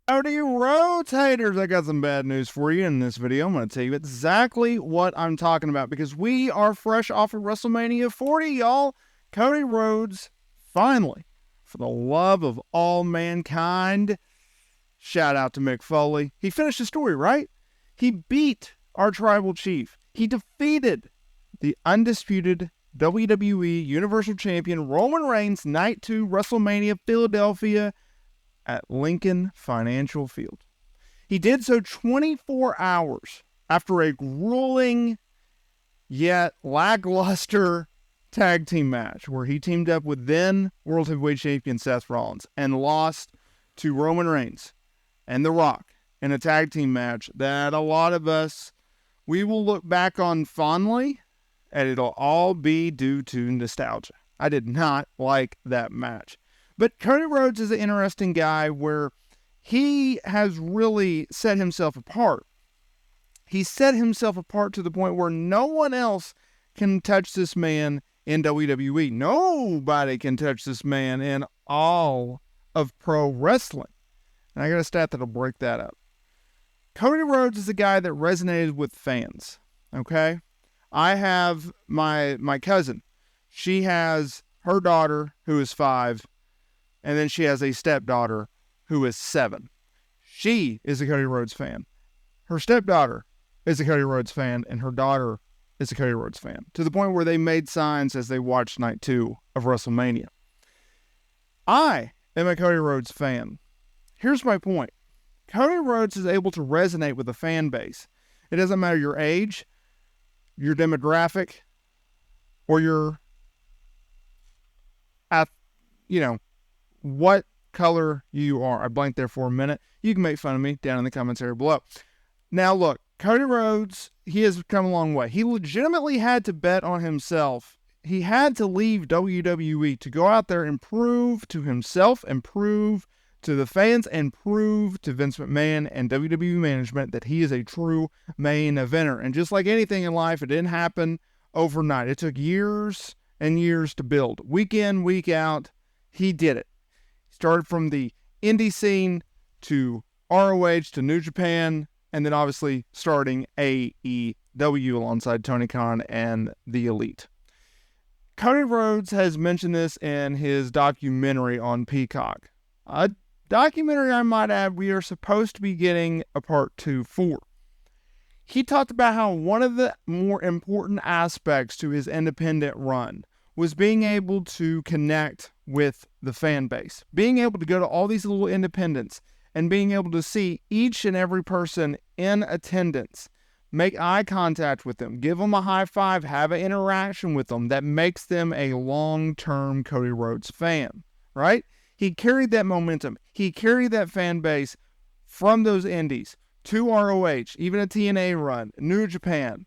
Cody Rhodes haters, I got some bad news for you in this video. I'm going to tell you exactly what I'm talking about because we are fresh off of WrestleMania 40, y'all. Cody Rhodes, finally, for the love of all mankind, shout out to Mick Foley. He finished the story, right? He beat our tribal chief. He defeated the undisputed WWE Universal Champion Roman Reigns, Night 2, WrestleMania, Philadelphia, at Lincoln Financial Field. He did so 24 hours after a grueling yet lackluster tag team match where he teamed up with then World Heavyweight Champion Seth Rollins and lost to Roman Reigns and The Rock in a tag team match that a lot of us, we will look back on fondly, and it'll all be due to nostalgia. I did not like that match. But Cody Rhodes is an interesting guy where he has really set himself apart. He set himself apart to the point where no one else can touch this man in WWE. Nobody can touch this man in all of pro wrestling. And I got a stat that'll break that up. Cody Rhodes is a guy that resonated with fans, okay? I have my cousin. She has her daughter who is 5, and then she has a stepdaughter who is 7. She is a Cody Rhodes fan. Her stepdaughter is a Cody Rhodes fan, and her daughter is a Cody Rhodes fan, to the point where they made signs as they watched Night 2 of WrestleMania. I am a Cody Rhodes fan. Here's my point. Cody Rhodes is able to resonate with the fan base. It doesn't matter your age, your demographic, or your, what color you are. I blanked there for a minute. You can make fun of me down in the comments area below. Now look, Cody Rhodes, he has come a long way. He legitimately had to bet on himself. He had to leave WWE to go out there and prove to himself and prove to the fans and prove to Vince McMahon and WWE management that he is a true main eventer. And just like anything in life, it didn't happen overnight. It took years and years to build. Week in, week out, he did it. Started from the indie scene to ROH to New Japan, and then obviously starting AEW alongside Tony Khan and the Elite. Cody Rhodes has mentioned this in his documentary on Peacock. A documentary, I might add, we are supposed to be getting a part 2 for. He talked about how one of the more important aspects to his independent run was being able to connect with the fan base, being able to go to all these little independents and being able to see each and every person in attendance, make eye contact with them, give them a high five, have an interaction with them that makes them a long-term Cody Rhodes fan, right? He carried that momentum. He carried that fan base from those indies to ROH, even a TNA run, New Japan,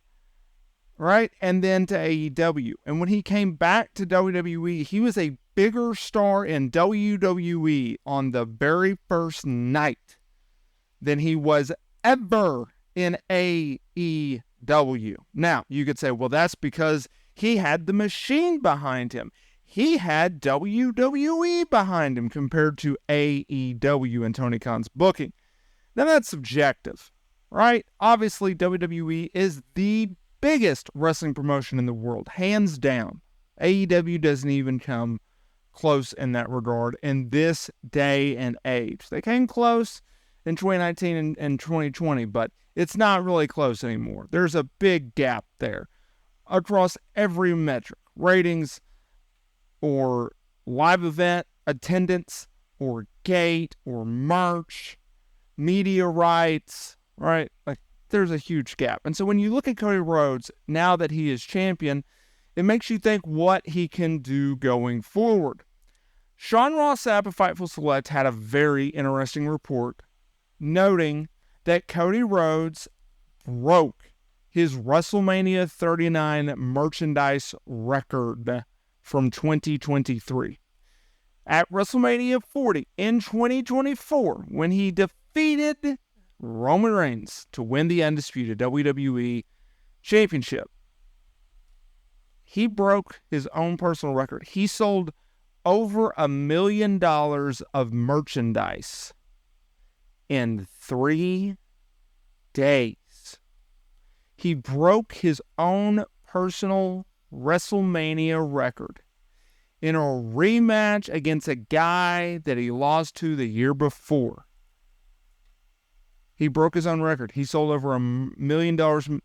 right? And then to AEW. And when he came back to WWE, he was a bigger star in WWE on the very first night than he was ever in AEW. Now, you could say, well, that's because he had the machine behind him. He had WWE behind him compared to AEW and Tony Khan's booking. Now, that's subjective, right? Obviously, WWE is the biggest wrestling promotion in the world, hands down. AEW doesn't even come close in that regard in this day and age. They came close in 2019 and 2020, but it's not really close anymore. There's a big gap there across every metric, ratings or live event attendance or gate or merch, media rights, right? Like, there's a huge gap. And so when you look at Cody Rhodes, now that he is champion, it makes you think what he can do going forward. Sean Ross Sapp of Fightful Select had a very interesting report noting that Cody Rhodes broke his WrestleMania 39 merchandise record from 2023. At WrestleMania 40 in 2024, when he defeated Roman Reigns to win the undisputed WWE Championship, he broke his own personal record. He sold over $1 million of merchandise in 3 days. He broke his own personal WrestleMania record in a rematch against a guy that he lost to the year before. He broke his own record. He sold over $1 million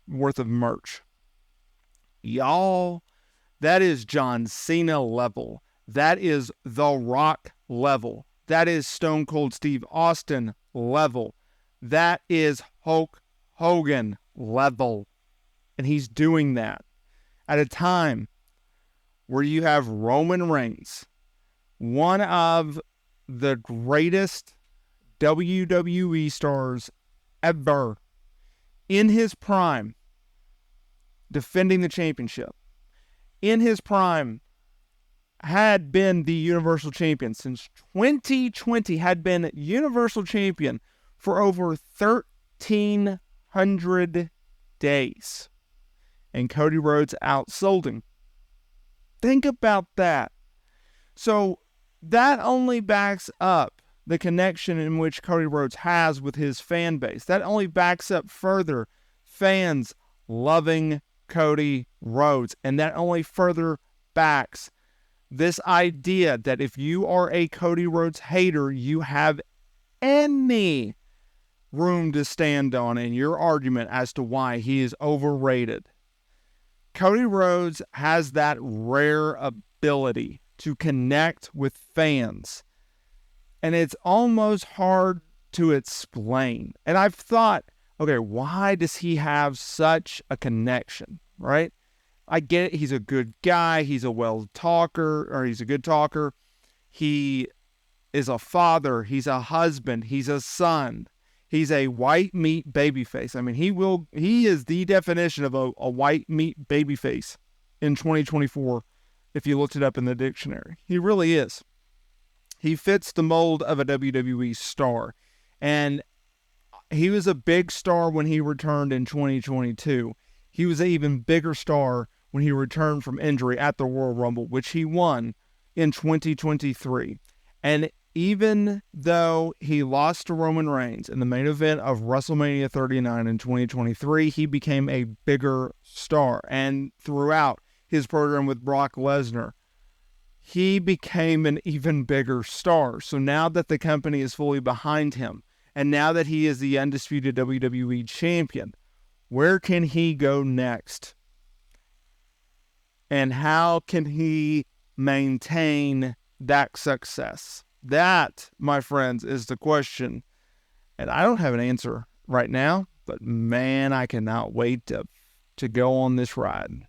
worth of merch. Y'all, that is John Cena level. That is The Rock level. That is Stone Cold Steve Austin level. That is Hulk Hogan level. And he's doing that at a time where you have Roman Reigns, one of the greatest WWE stars ever, in his prime, defending the championship. In his prime, had been the Universal Champion since 2020, had been Universal Champion for over 1,300 days. And Cody Rhodes outsold him. Think about that. So that only backs up the connection in which Cody Rhodes has with his fan base. That only backs up further fans loving Cody Rhodes. And that only further backs this idea that if you are a Cody Rhodes hater, you have any room to stand on in your argument as to why he is overrated. Cody Rhodes has that rare ability to connect with fans. And it's almost hard to explain. And I've thought, okay, why does he have such a connection, right? I get it. He's a good guy. He's a good talker. He is a father. He's a husband. He's a son. He's a white meat babyface. I mean, he is the definition of a white meat babyface in 2024, if you looked it up in the dictionary. He really is. He fits the mold of a WWE star. And he was a big star when he returned in 2022. He was an even bigger star when he returned from injury at the Royal Rumble, which he won in 2023. And even though he lost to Roman Reigns in the main event of WrestleMania 39 in 2023, he became a bigger star. And throughout his program with Brock Lesnar, he became an even bigger star. So now that the company is fully behind him, and now that he is the undisputed WWE champion, where can he go next? And how can he maintain that success? That, my friends, is the question. And I don't have an answer right now, but man, I cannot wait to go on this ride.